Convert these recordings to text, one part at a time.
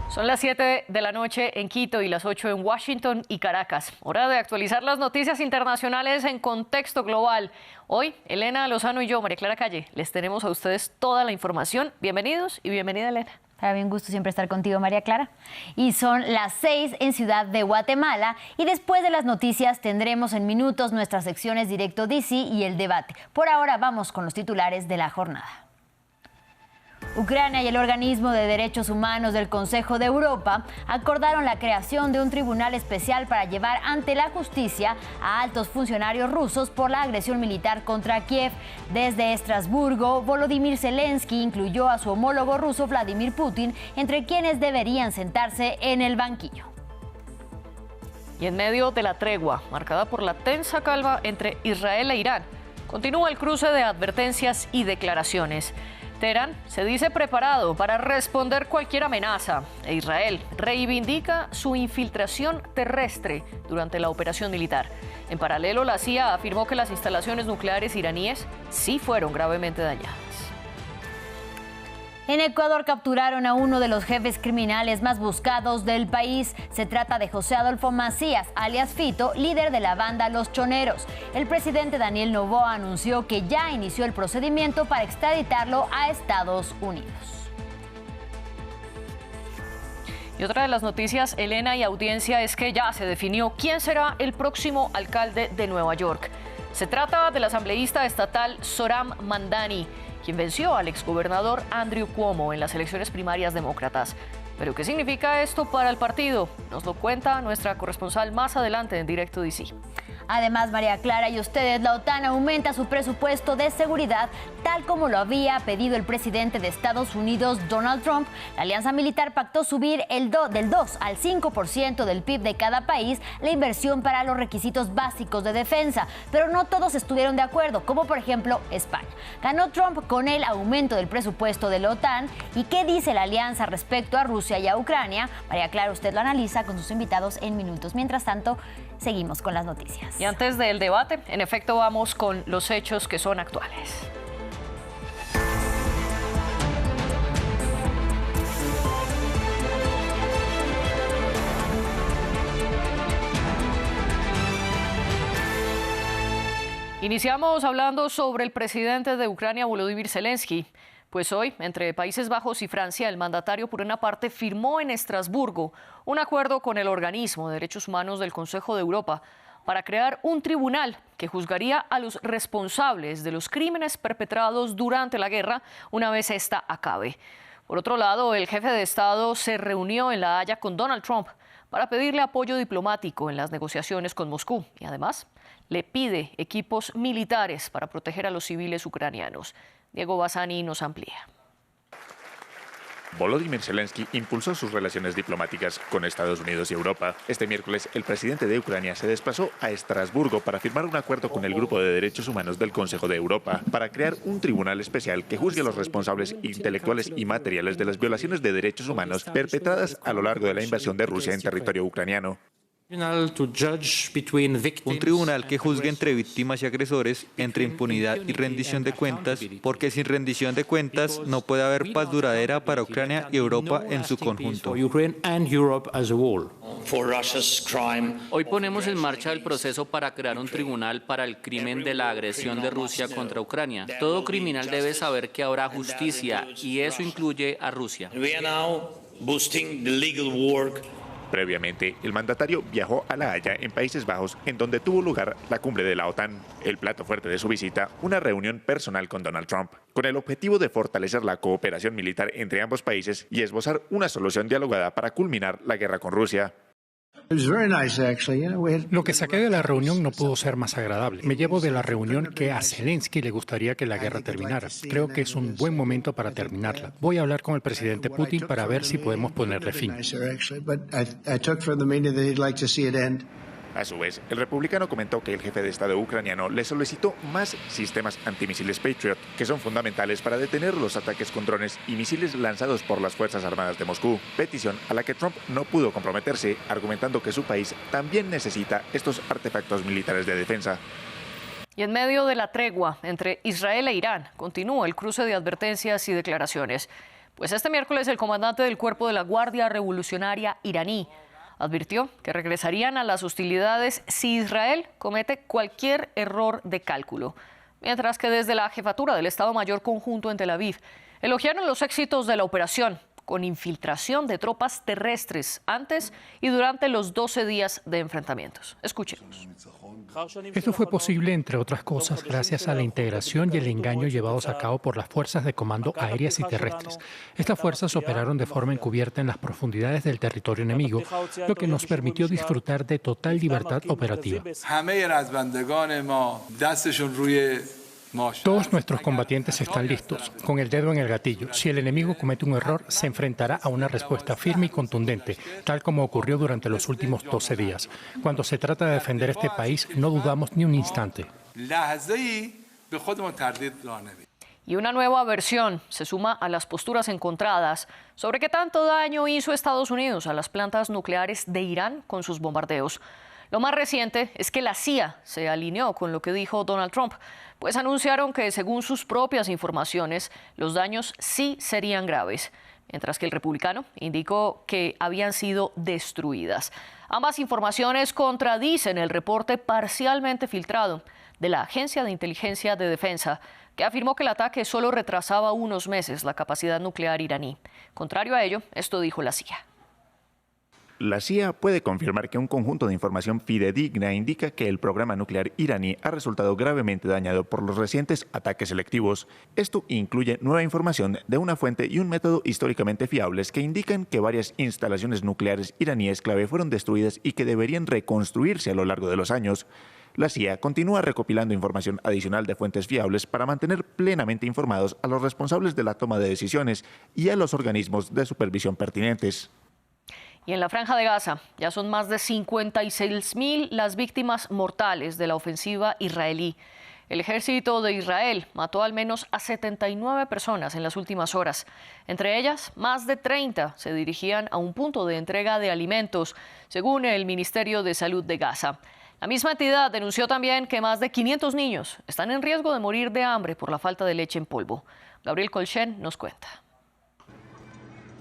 Son las 7 de la noche en Quito y las 8 en Washington y Caracas. Hora de actualizar las noticias internacionales en contexto global. Hoy, Elena Lozano y yo, María Clara Calle, les tenemos a ustedes toda la información. Bienvenidos y bienvenida, Elena. Para mí un gusto siempre estar contigo, María Clara. Y son las 6 en Ciudad de Guatemala. Y después de las noticias tendremos en minutos nuestras secciones Directo DC y el debate. Por ahora vamos con los titulares de la jornada. Ucrania y el Organismo de Derechos Humanos del Consejo de Europa acordaron la creación de un tribunal especial para llevar ante la justicia a altos funcionarios rusos por la agresión militar contra Kiev. Desde Estrasburgo, Volodymyr Zelensky incluyó a su homólogo ruso Vladimir Putin entre quienes deberían sentarse en el banquillo. Y en medio de la tregua, marcada por la tensa calma entre Israel e Irán, continúa el cruce de advertencias y declaraciones. Teherán se dice preparado para responder cualquier amenaza e Israel reivindica su infiltración terrestre durante la operación militar. En paralelo, la CIA afirmó que las instalaciones nucleares iraníes sí fueron gravemente dañadas. En Ecuador capturaron a uno de los jefes criminales más buscados del país. Se trata de José Adolfo Macías, alias Fito, líder de la banda Los Choneros. El presidente Daniel Noboa anunció que ya inició el procedimiento para extraditarlo a Estados Unidos. Y otra de las noticias, Elena y audiencia, es que ya se definió quién será el próximo alcalde de Nueva York. Se trata del asambleísta estatal Zohran Mamdani, quien venció al exgobernador Andrew Cuomo en las elecciones primarias demócratas. ¿Pero qué significa esto para el partido? Nos lo cuenta nuestra corresponsal más adelante en Directo DC. Además, María Clara y ustedes, la OTAN aumenta su presupuesto de seguridad, tal como lo había pedido el presidente de Estados Unidos, Donald Trump. La alianza militar pactó subir del 2 al 5% del PIB de cada país la inversión para los requisitos básicos de defensa. Pero no todos estuvieron de acuerdo, como por ejemplo España. Ganó Trump con el aumento del presupuesto de la OTAN. ¿Y qué dice la alianza respecto a Rusia y a Ucrania? María Clara, usted lo analiza con sus invitados en minutos. Mientras tanto, seguimos con las noticias. Y antes del debate, en efecto, vamos con los hechos que son actuales. Iniciamos hablando sobre el presidente de Ucrania, Volodymyr Zelensky. Pues hoy, entre Países Bajos y Francia, el mandatario por una parte firmó en Estrasburgo un acuerdo con el Organismo de Derechos Humanos del Consejo de Europa para crear un tribunal que juzgaría a los responsables de los crímenes perpetrados durante la guerra una vez esta acabe. Por otro lado, el jefe de Estado se reunió en La Haya con Donald Trump para pedirle apoyo diplomático en las negociaciones con Moscú y además le pide equipos militares para proteger a los civiles ucranianos. Diego Bassani nos amplía. Volodymyr Zelensky impulsó sus relaciones diplomáticas con Estados Unidos y Europa. Este miércoles, el presidente de Ucrania se desplazó a Estrasburgo para firmar un acuerdo con el Grupo de Derechos Humanos del Consejo de Europa para crear un tribunal especial que juzgue a los responsables intelectuales y materiales de las violaciones de derechos humanos perpetradas a lo largo de la invasión de Rusia en territorio ucraniano. Un tribunal que juzgue entre víctimas y agresores, entre impunidad y rendición de cuentas, porque sin rendición de cuentas no puede haber paz duradera para Ucrania y Europa en su conjunto. Hoy ponemos en marcha el proceso para crear un tribunal para el crimen de la agresión de Rusia contra Ucrania. Todo criminal debe saber que habrá justicia y eso incluye a Rusia. Previamente, el mandatario viajó a La Haya, en Países Bajos, en donde tuvo lugar la cumbre de la OTAN. El plato fuerte de su visita, una reunión personal con Donald Trump, con el objetivo de fortalecer la cooperación militar entre ambos países y esbozar una solución dialogada para culminar la guerra con Rusia. Lo que saqué de la reunión no pudo ser más agradable. Me llevo de la reunión que a Zelensky le gustaría que la guerra terminara. Creo que es un buen momento para terminarla. Voy a hablar con el presidente Putin para ver si podemos ponerle fin. A su vez, el republicano comentó que el jefe de Estado ucraniano le solicitó más sistemas antimisiles Patriot, que son fundamentales para detener los ataques con drones y misiles lanzados por las Fuerzas Armadas de Moscú, petición a la que Trump no pudo comprometerse, argumentando que su país también necesita estos artefactos militares de defensa. Y en medio de la tregua entre Israel e Irán, continúa el cruce de advertencias y declaraciones. Pues este miércoles el comandante del Cuerpo de la Guardia Revolucionaria iraní advirtió que regresarían a las hostilidades si Israel comete cualquier error de cálculo, mientras que desde la jefatura del Estado Mayor Conjunto en Tel Aviv elogiaron los éxitos de la operación con infiltración de tropas terrestres antes y durante los 12 días de enfrentamientos. Escuchemos. Esto fue posible, entre otras cosas, gracias a la integración y el engaño llevados a cabo por las fuerzas de comando aéreas y terrestres. Estas fuerzas operaron de forma encubierta en las profundidades del territorio enemigo, lo que nos permitió disfrutar de total libertad operativa. Todos nuestros combatientes están listos, con el dedo en el gatillo. Si el enemigo comete un error, se enfrentará a una respuesta firme y contundente, tal como ocurrió durante los últimos 12 días. Cuando se trata de defender este país, no dudamos ni un instante. Y una nueva versión se suma a las posturas encontradas sobre qué tanto daño hizo Estados Unidos a las plantas nucleares de Irán con sus bombardeos. Lo más reciente es que la CIA se alineó con lo que dijo Donald Trump, pues anunciaron que, según sus propias informaciones, los daños sí serían graves, mientras que el republicano indicó que habían sido destruidas. Ambas informaciones contradicen el reporte parcialmente filtrado de la Agencia de Inteligencia de Defensa, que afirmó que el ataque solo retrasaba unos meses la capacidad nuclear iraní. Contrario a ello, esto dijo la CIA. La CIA puede confirmar que un conjunto de información fidedigna indica que el programa nuclear iraní ha resultado gravemente dañado por los recientes ataques selectivos. Esto incluye nueva información de una fuente y un método históricamente fiables que indican que varias instalaciones nucleares iraníes clave fueron destruidas y que deberían reconstruirse a lo largo de los años. La CIA continúa recopilando información adicional de fuentes fiables para mantener plenamente informados a los responsables de la toma de decisiones y a los organismos de supervisión pertinentes. Y en la Franja de Gaza ya son más de 56.000 las víctimas mortales de la ofensiva israelí. El ejército de Israel mató al menos a 79 personas en las últimas horas. Entre ellas, más de 30 se dirigían a un punto de entrega de alimentos, según el Ministerio de Salud de Gaza. La misma entidad denunció también que más de 500 niños están en riesgo de morir de hambre por la falta de leche en polvo. Gabriel Colchen nos cuenta.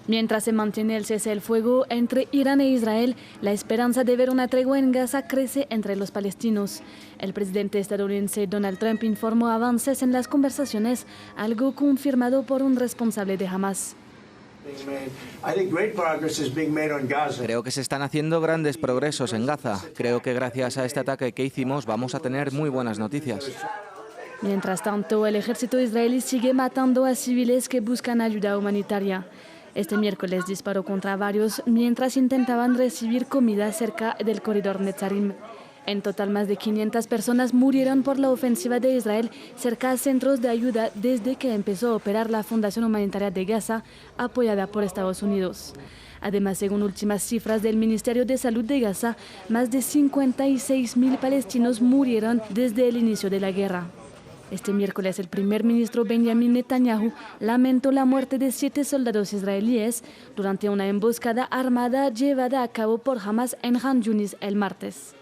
Mientras se mantiene el cese del fuego entre Irán e Israel, la esperanza de ver una tregua en Gaza crece entre los palestinos. El presidente estadounidense Donald Trump informó avances en las conversaciones, algo confirmado por un responsable de Hamas. Creo que se están haciendo grandes progresos en Gaza. Creo que gracias a este ataque que hicimos vamos a tener muy buenas noticias. Mientras tanto, el ejército israelí sigue matando a civiles que buscan ayuda humanitaria. Este miércoles disparó contra varios mientras intentaban recibir comida cerca del corredor Netzarim. En total, más de 500 personas murieron por la ofensiva de Israel cerca a centros de ayuda desde que empezó a operar la Fundación Humanitaria de Gaza, apoyada por Estados Unidos. Además, según últimas cifras del Ministerio de Salud de Gaza, más de 56.000 palestinos murieron desde el inicio de la guerra. Este miércoles, el primer ministro Benjamin Netanyahu lamentó la muerte de 7 soldados israelíes durante una emboscada armada llevada a cabo por Hamas en Han Yunis el martes.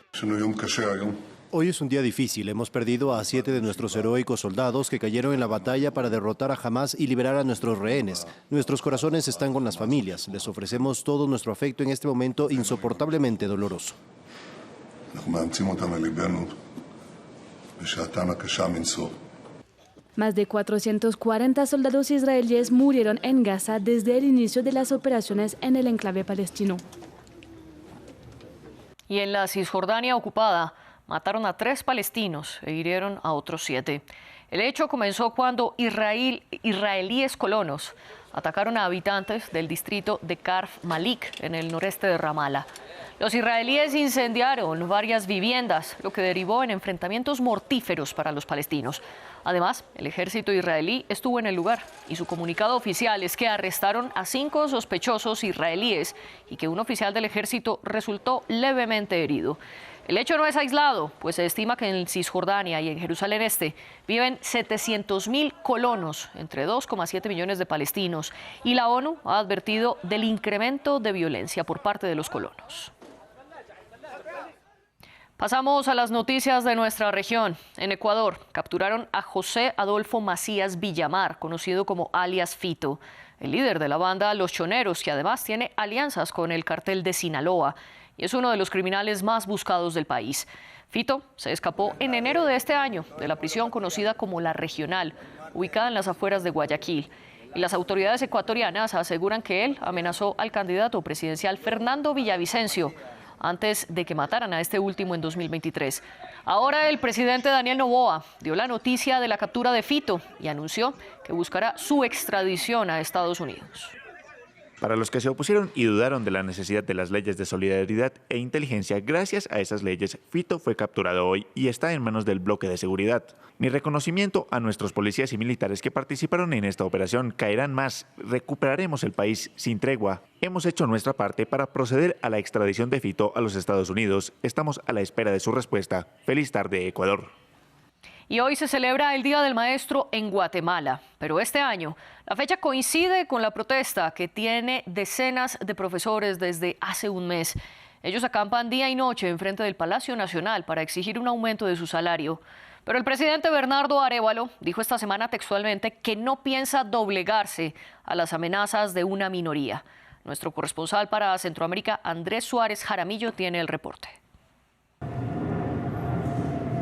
Hoy es un día difícil. Hemos perdido a 7 de nuestros heroicos soldados que cayeron en la batalla para derrotar a Hamas y liberar a nuestros rehenes. Nuestros corazones están con las familias. Les ofrecemos todo nuestro afecto en este momento insoportablemente doloroso. Más de 440 soldados israelíes murieron en Gaza desde el inicio de las operaciones en el enclave palestino. Y en la Cisjordania ocupada, mataron a 3 palestinos e hirieron a otros 7. El hecho comenzó cuando israelíes colonos atacaron a habitantes del distrito de Karf Malik, en el noreste de Ramala. Los israelíes incendiaron varias viviendas, lo que derivó en enfrentamientos mortíferos para los palestinos. Además, el ejército israelí estuvo en el lugar y su comunicado oficial es que arrestaron a 5 sospechosos israelíes y que un oficial del ejército resultó levemente herido. El hecho no es aislado, pues se estima que en Cisjordania y en Jerusalén Este viven 700.000 colonos, entre 2,7 millones de palestinos, y la ONU ha advertido del incremento de violencia por parte de los colonos. Pasamos a las noticias de nuestra región. En Ecuador, capturaron a José Adolfo Macías Villamar, conocido como alias Fito. el líder de la banda Los Choneros, que además tiene alianzas con el cartel de Sinaloa y es uno de los criminales más buscados del país. Fito se escapó en enero de este año de la prisión conocida como La Regional, ubicada en las afueras de Guayaquil. Y las autoridades ecuatorianas aseguran que él amenazó al candidato presidencial Fernando Villavicencio antes de que mataran a este último en 2023. Ahora el presidente Daniel Noboa dio la noticia de la captura de Fito y anunció que buscará su extradición a Estados Unidos. Para los que se opusieron y dudaron de la necesidad de las leyes de solidaridad e inteligencia, gracias a esas leyes, Fito fue capturado hoy y está en manos del bloque de seguridad. Mi reconocimiento a nuestros policías y militares que participaron en esta operación. Caerán más. Recuperaremos el país sin tregua. Hemos hecho nuestra parte para proceder a la extradición de Fito a los Estados Unidos. Estamos a la espera de su respuesta. Feliz tarde, Ecuador. Y hoy se celebra el Día del Maestro en Guatemala, pero este año la fecha coincide con la protesta que tiene decenas de profesores desde hace un mes. Ellos acampan día y noche enfrente del Palacio Nacional para exigir un aumento de su salario. Pero el presidente Bernardo Arévalo dijo esta semana textualmente que no piensa doblegarse a las amenazas de una minoría. Nuestro corresponsal para Centroamérica, Andrés Suárez Jaramillo, tiene el reporte.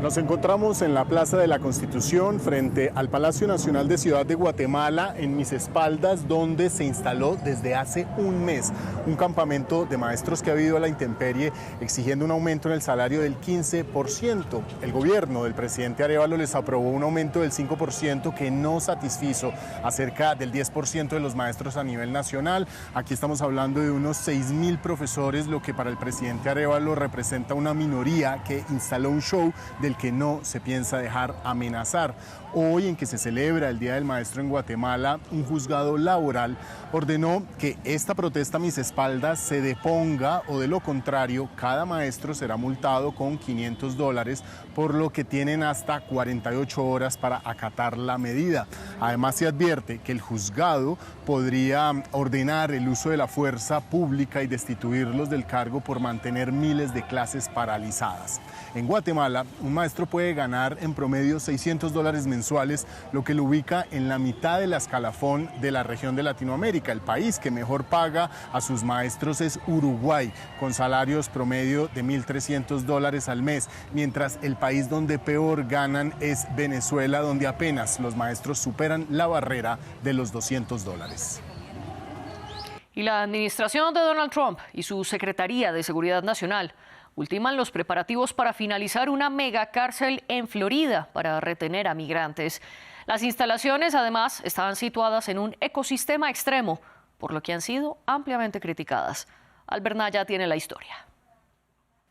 Nos encontramos en la Plaza de la Constitución frente al Palacio Nacional de Ciudad de Guatemala, en mis espaldas, donde se instaló desde hace un mes un campamento de maestros que ha vivido a la intemperie exigiendo un aumento en el salario del 15%. El gobierno del presidente Arévalo les aprobó un aumento del 5% que no satisfizo a cerca del 10% de los maestros a nivel nacional. Aquí estamos hablando de unos 6.000 profesores, lo que para el presidente Arévalo representa una minoría que instaló un show del que no se piensa dejar amenazar. Hoy, en que se celebra el Día del Maestro en Guatemala, un juzgado laboral ordenó que esta protesta a mis espaldas se deponga o de lo contrario, cada maestro será multado con $500, por lo que tienen hasta 48 horas para acatar la medida. Además, se advierte que el juzgado podría ordenar el uso de la fuerza pública y destituirlos del cargo por mantener miles de clases paralizadas. En Guatemala, un maestro puede ganar en promedio $600 mensuales, lo que lo ubica en la mitad del escalafón de la región de Latinoamérica. El país que mejor paga a sus maestros es Uruguay, con salarios promedio de $1.300 al mes, mientras el país donde peor ganan es Venezuela, donde apenas los maestros superan la barrera de los $200. Y la administración de Donald Trump y su Secretaría de Seguridad Nacional ultiman los preparativos para finalizar una megacárcel en Florida para retener a migrantes. Las instalaciones, además, estaban situadas en un ecosistema extremo, por lo que han sido ampliamente criticadas. Albert Naya tiene la historia.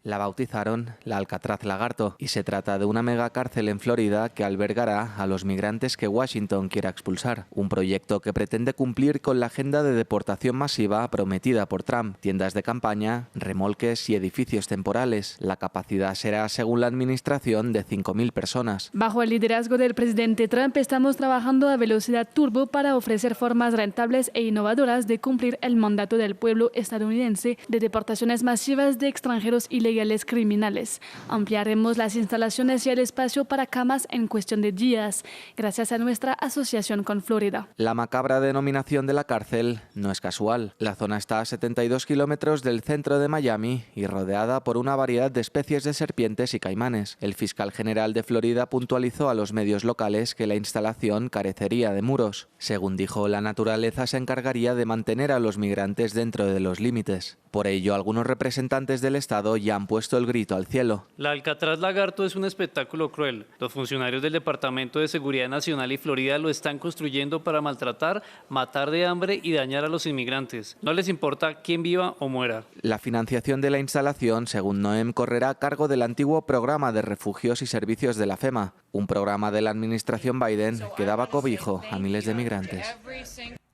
La bautizaron la Alcatraz Lagarto y se trata de una megacárcel en Florida que albergará a los migrantes que Washington quiera expulsar. Un proyecto que pretende cumplir con la agenda de deportación masiva prometida por Trump. Tiendas de campaña, remolques y edificios temporales. La capacidad será, según la administración, de 5.000 personas. Bajo el liderazgo del presidente Trump, estamos trabajando a velocidad turbo para ofrecer formas rentables e innovadoras de cumplir el mandato del pueblo estadounidense de deportaciones masivas de extranjeros ilegales criminales. Ampliaremos las instalaciones y el espacio para camas en cuestión de días, gracias a nuestra asociación con Florida. La macabra denominación de la cárcel no es casual. La zona está a 72 kilómetros del centro de Miami y rodeada por una variedad de especies de serpientes y caimanes. El fiscal general de Florida puntualizó a los medios locales que la instalación carecería de muros. Según dijo, la naturaleza se encargaría de mantener a los migrantes dentro de los límites. Por ello, algunos representantes del Estado ya han puesto el grito al cielo. La Alcatraz Lagarto es un espectáculo cruel. Los funcionarios del Departamento de Seguridad Nacional y Florida lo están construyendo para maltratar, matar de hambre y dañar a los inmigrantes. No les importa quién viva o muera. La financiación de la instalación, según Noem, correrá a cargo del antiguo Programa de Refugios y Servicios de la FEMA, un programa de la administración Biden que daba cobijo a miles de migrantes.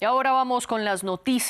Y ahora vamos con las noticias.